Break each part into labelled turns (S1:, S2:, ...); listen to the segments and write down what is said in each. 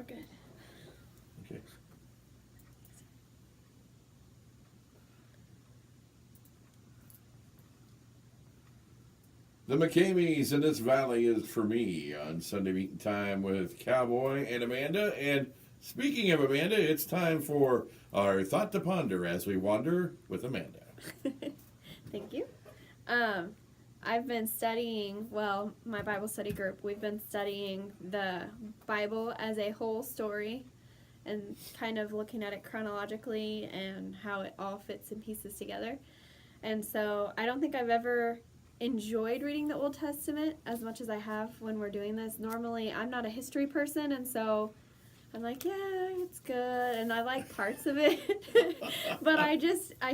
S1: we're good.
S2: Okay. The McCameys in this valley is for me on Sunday Meeting Time with Cowboy and Amanda. And speaking of Amanda, it's time for our Thought to Ponder as we wander with Amanda.
S1: Thank you. I've been studying, my Bible study group, we've been studying the Bible as a whole story and kind of looking at it chronologically and how it all fits in pieces together. And so I don't think I've ever enjoyed reading the Old Testament as much as I have when we're doing this. Normally, I'm not a history person, and so I'm like, yeah, it's good, and I like parts of it, but I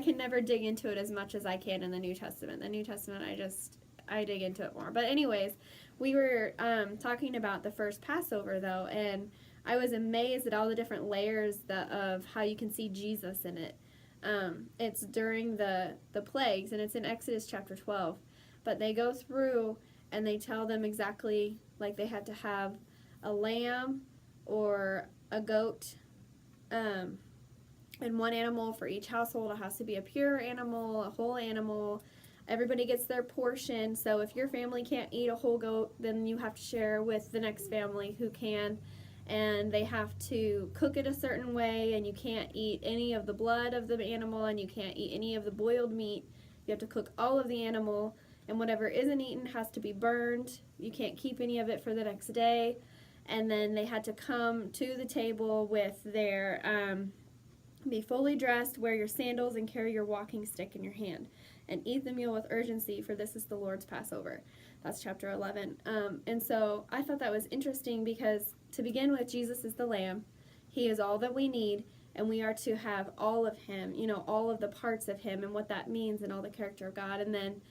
S1: can never dig into it as much as I can in the New Testament. The New Testament, I dig into it more. But anyways, we were talking about the first Passover, though, and I was amazed at all the different layers of how you can see Jesus in it. It's during the plagues, and it's in Exodus chapter 12. But they go through and they tell them exactly, like they had to have a lamb or a goat, and one animal for each household. It has to be a pure animal, a whole animal. Everybody gets their portion. So if your family can't eat a whole goat, then you have to share with the next family who can. And they have to cook it a certain way, and you can't eat any of the blood of the animal, and you can't eat any of the boiled meat. You have to cook all of the animal. And whatever isn't eaten has to be burned. You can't keep any of it for the next day. And then they had to come to the table with their, be fully dressed, wear your sandals, and carry your walking stick in your hand. And eat the meal with urgency, for this is the Lord's Passover. That's chapter 11. And so I thought that was interesting because, to begin with, Jesus is the Lamb. He is all that we need. And we are to have all of Him, all of the parts of Him and what that means and all the character of God. And then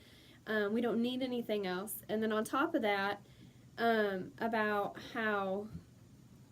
S1: we don't need anything else. And then on top of that, about how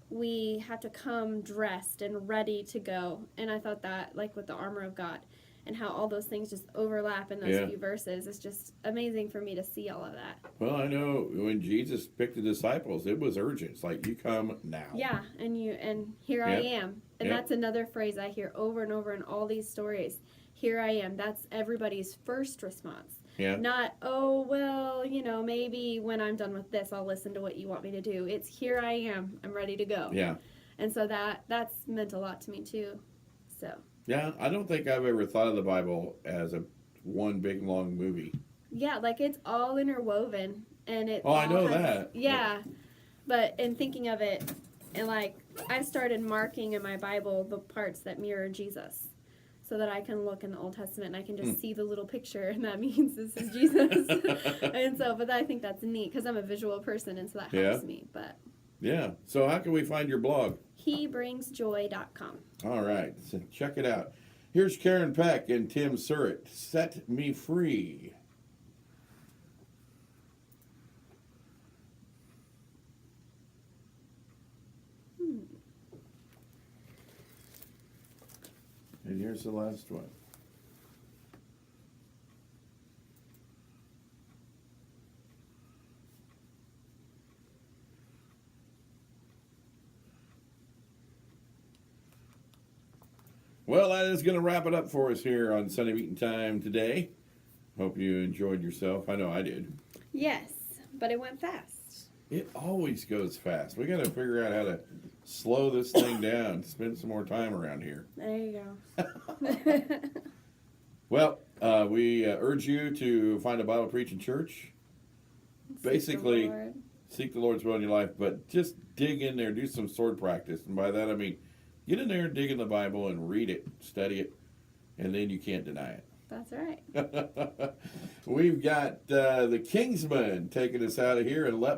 S1: we have to come dressed and ready to go. And I thought that, like with the armor of God, and how all those things just overlap in those few verses. It's just amazing for me to see all of that.
S2: Well, I know when Jesus picked the disciples, it was urgent. It's like, you come now.
S1: Yeah, and here I am. And that's another phrase I hear over and over in all these stories. Here I am. That's everybody's first response.
S2: Yeah.
S1: Not, oh, well, maybe when I'm done with this, I'll listen to what you want me to do. It's here I am. I'm ready to go.
S2: Yeah.
S1: And so that's meant a lot to me, too. So.
S2: Yeah, I don't think I've ever thought of the Bible as one big, long movie.
S1: Yeah, like it's all interwoven. And it
S2: I know that.
S1: Yeah. But in thinking of it, and like, I started marking in my Bible the parts that mirror Jesus, so that I can look in the Old Testament and I can just see the little picture, and that means this is Jesus. And so, but I think that's neat because I'm a visual person, and so that helps me. But
S2: yeah. So how can we find your blog?
S1: HeBringsJoy.com.
S2: All right. So check it out. Here's Karen Peck and Tim Surratt. Set Me Free. And here's the last one. Well, that is going to wrap it up for us here on Sunday Meeting Time today. Hope you enjoyed yourself. I know I did.
S1: Yes, but it went fast.
S2: It always goes fast. We got to figure out how to slow this thing down, spend some more time around here.
S1: There you go.
S2: Well, we urge you to find a Bible preaching church. Basically, seek the Lord's will in your life, but just dig in there, do some sword practice. And by that I mean, get in there and dig in the Bible and read it, study it, and then you can't deny it.
S1: That's right.
S2: We've got the Kingsmen taking us out of here, and let